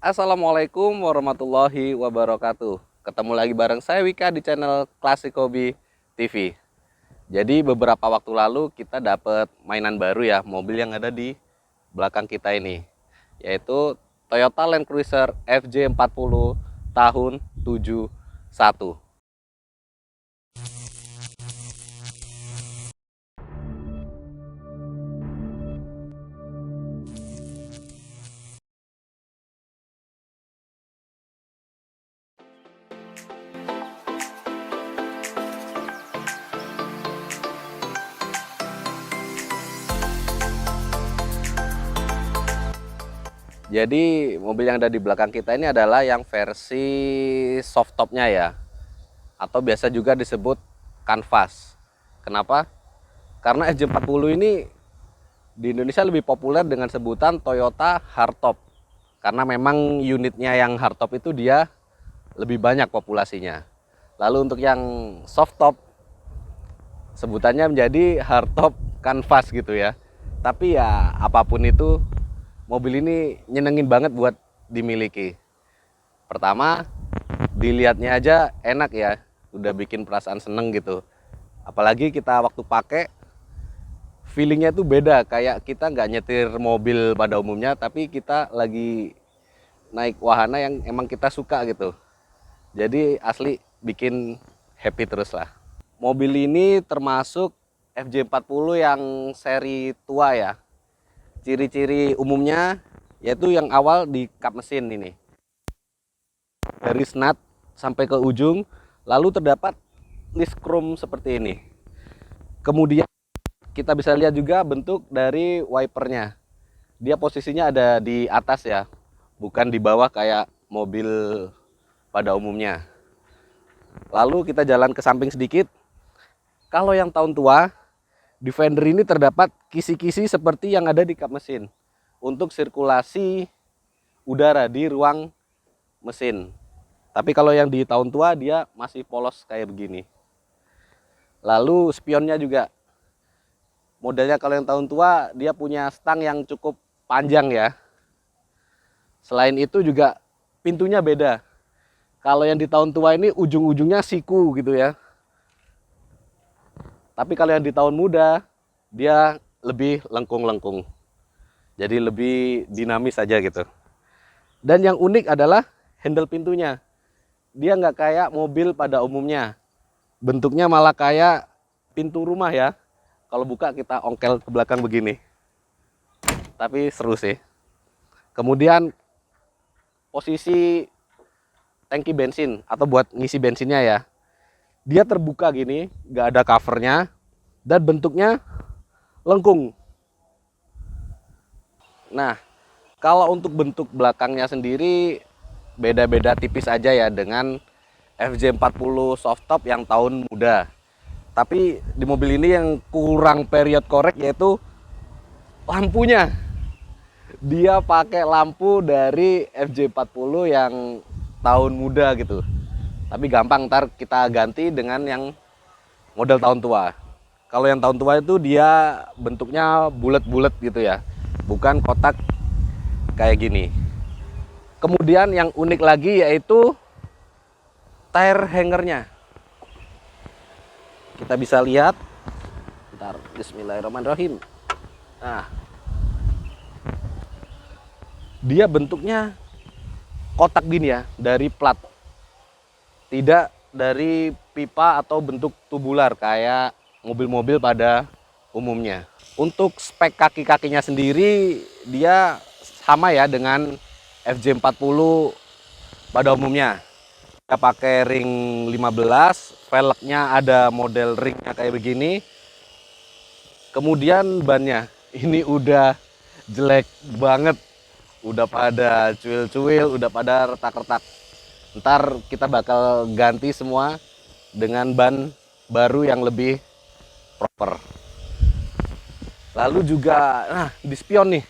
Assalamualaikum warahmatullahi wabarakatuh. Ketemu lagi bareng saya Wika di channel Klasik Hobi TV. Jadi beberapa waktu lalu kita dapat mainan baru ya, mobil yang ada di belakang kita ini, yaitu Toyota Land Cruiser FJ40 tahun 71. Jadi mobil yang ada di belakang kita ini adalah yang versi soft topnya ya, atau biasa juga disebut kanvas. Kenapa? Karena FJ40 ini di Indonesia lebih populer dengan sebutan Toyota hardtop. Karena memang unitnya yang hardtop itu dia lebih banyak populasinya. Lalu untuk yang soft top sebutannya menjadi hardtop kanvas gitu ya. Tapi ya apapun itu, mobil ini nyenengin banget buat dimiliki. Pertama, dilihatnya aja enak ya, udah bikin perasaan seneng gitu. Apalagi kita waktu pakai, feelingnya tuh beda, kayak kita nggak nyetir mobil pada umumnya, tapi kita lagi naik wahana yang emang kita suka gitu. Jadi asli bikin happy terus lah. Mobil ini termasuk FJ40 yang seri tua ya. Ciri-ciri umumnya yaitu yang awal di kap mesin ini. Dari snat sampai ke ujung, lalu terdapat list chrome seperti ini. Kemudian kita bisa lihat juga bentuk dari wipernya. Dia posisinya ada di atas ya, bukan di bawah kayak mobil pada umumnya. Lalu kita jalan ke samping sedikit. Kalau yang tahun tua, di fender ini terdapat kisi-kisi seperti yang ada di kap mesin untuk sirkulasi udara di ruang mesin. Tapi kalau yang di tahun tua dia masih polos kayak begini. Lalu spionnya juga, modelnya kalau yang tahun tua dia punya stang yang cukup panjang ya. Selain itu juga pintunya beda. Kalau yang di tahun tua ini ujung-ujungnya siku gitu ya. Tapi kalau yang di tahun muda dia lebih lengkung-lengkung. Jadi lebih dinamis aja gitu. Dan yang unik adalah handle pintunya. Dia nggak kayak mobil pada umumnya. Bentuknya malah kayak pintu rumah ya. Kalau buka kita ongkel ke belakang begini. Tapi seru sih. Kemudian posisi tangki bensin atau buat ngisi bensinnya ya. Dia terbuka gini, nggak ada covernya. Dan bentuknya lengkung. Nah, kalau untuk bentuk belakangnya sendiri beda-beda tipis aja ya dengan FJ40 softtop yang tahun muda. Tapi di mobil ini yang kurang period korek yaitu lampunya. Dia pakai lampu dari FJ40 yang tahun muda gitu. Tapi gampang, ntar kita ganti dengan yang model tahun tua. Kalau yang tahun tua itu dia bentuknya bulat-bulat gitu ya, bukan kotak kayak gini. Kemudian yang unik lagi yaitu tire hangernya. Kita bisa lihat. Bentar, bismillahirrahmanirrahim. Nah, dia bentuknya kotak gini ya, dari plat. Tidak dari pipa atau bentuk tubular kayak mobil-mobil pada umumnya. Untuk spek kaki-kakinya sendiri dia sama ya dengan FJ40 pada umumnya. Kita pakai ring 15, velgnya ada model ringnya kayak begini. Kemudian bannya ini udah jelek banget, udah pada cuil-cuil, udah pada retak-retak. Ntar kita bakal ganti semua dengan ban baru yang lebih proper. Lalu juga, nah di spion nih.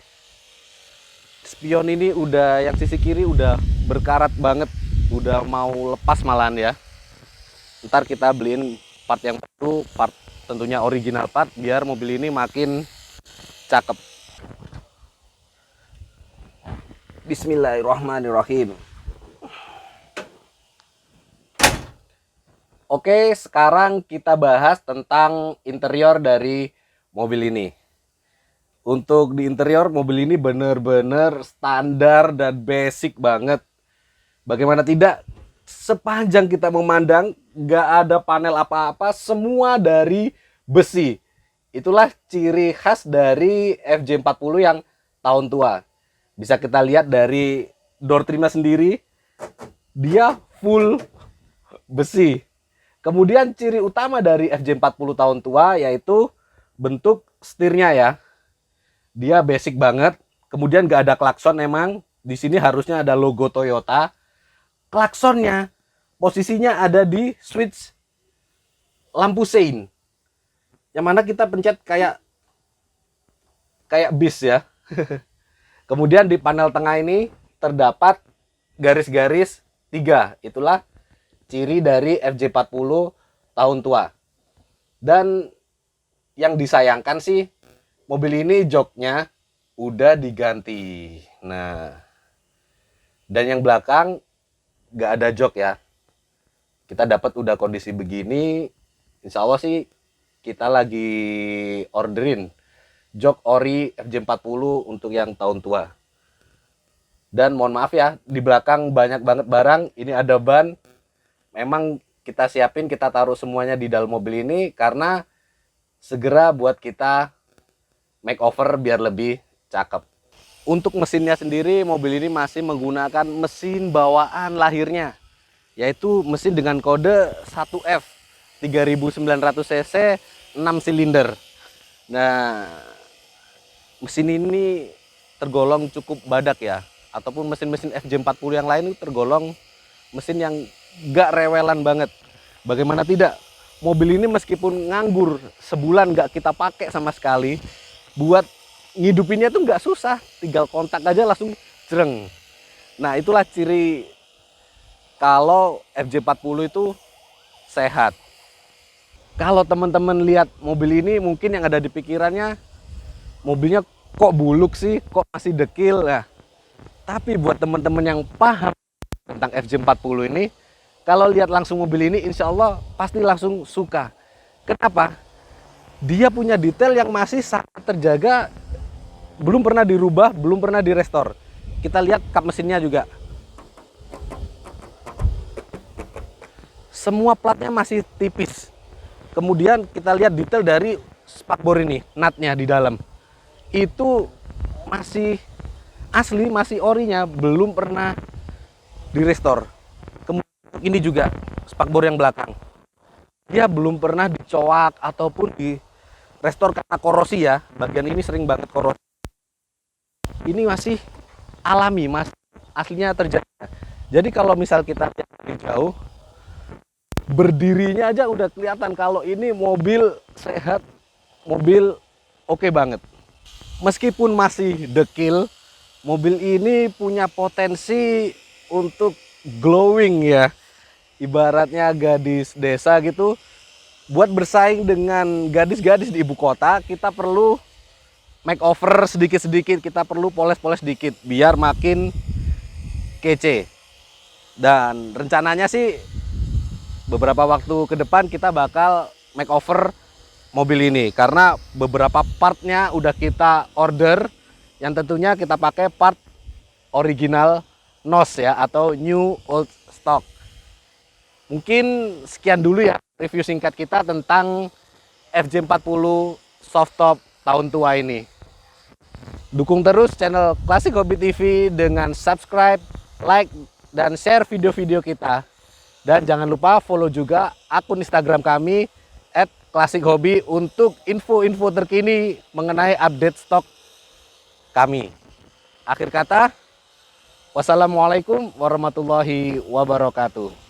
Spion ini udah yang sisi kiri udah berkarat banget, udah mau lepas malahan ya. Ntar kita beliin part yang baru, part tentunya original part biar mobil ini makin cakep. Bismillahirrahmanirrahim. Oke, sekarang kita bahas tentang interior dari mobil ini. Untuk di interior mobil ini bener-bener standar dan basic banget. Bagaimana tidak, sepanjang kita memandang nggak ada panel apa-apa, semua dari besi. Itulah ciri khas dari FJ40 yang tahun tua. Bisa kita lihat dari door trimnya sendiri, dia full besi. Kemudian ciri utama dari FJ40 tahun tua yaitu bentuk setirnya ya. Dia basic banget. Kemudian gak ada klakson emang. Di sini harusnya ada logo Toyota. Klaksonnya posisinya ada di switch lampu sein. Yang mana kita pencet kayak bis ya. Kemudian di panel tengah ini terdapat garis-garis 3. Itulah ciri dari FJ40 tahun tua. Dan yang disayangkan sih mobil ini joknya udah diganti. Nah, dan yang belakang nggak ada jok ya. Kita dapat udah kondisi begini, insya Allah sih kita lagi orderin jok ori FJ40 untuk yang tahun tua. Dan mohon maaf ya, di belakang banyak banget barang. Ini ada ban. Memang kita siapin, kita taruh semuanya di dalam mobil ini karena segera buat kita makeover biar lebih cakep. Untuk mesinnya sendiri, mobil ini masih menggunakan mesin bawaan lahirnya, yaitu mesin dengan kode 1F 3900 cc 6 silinder. Nah, mesin ini tergolong cukup badak ya, ataupun mesin-mesin FJ40 yang lain itu tergolong mesin yang gak rewelan banget. Bagaimana tidak, mobil ini meskipun nganggur sebulan gak kita pakai sama sekali, buat ngidupinnya tuh gak susah, tinggal kontak aja langsung jereng. Nah, itulah ciri kalau FJ40 itu sehat. Kalau teman-teman lihat mobil ini, mungkin yang ada di pikirannya, mobilnya kok buluk sih, kok masih dekil. Nah, tapi buat teman-teman yang paham tentang FJ40 ini, kalau lihat langsung mobil ini, insya Allah pasti langsung suka. Kenapa? Dia punya detail yang masih sangat terjaga, belum pernah dirubah, belum pernah direstore. Kita lihat kap mesinnya juga. Semua platnya masih tipis. Kemudian kita lihat detail dari spakbor ini, nutnya di dalam. Itu masih asli, masih orinya, belum pernah direstore. Kemudian ini juga spakbor yang belakang. Dia belum pernah dicoak ataupun direstore karena korosi ya. Bagian ini sering banget korosi. Ini masih alami, mas, aslinya terjaga. Jadi kalau misal kita lihat dari jauh, berdirinya aja udah kelihatan kalau ini mobil sehat, mobil oke banget. Meskipun masih dekil, mobil ini punya potensi untuk glowing ya. Ibaratnya gadis desa gitu, buat bersaing dengan gadis-gadis di ibu kota, kita perlu makeover sedikit-sedikit, kita perlu poles-poles sedikit biar makin kece. Dan rencananya sih beberapa waktu ke depan kita bakal makeover mobil ini karena beberapa partnya udah kita order, yang tentunya kita pakai part original NOS ya, atau new old stock. Mungkin sekian dulu ya review singkat kita tentang FJ40 soft top tahun tua ini. Dukung terus channel Classic Hobby TV dengan subscribe, like, dan share video-video kita. Dan jangan lupa follow juga akun Instagram kami @classichobby untuk info-info terkini mengenai update stok kami. Akhir kata, wassalamualaikum warahmatullahi wabarakatuh.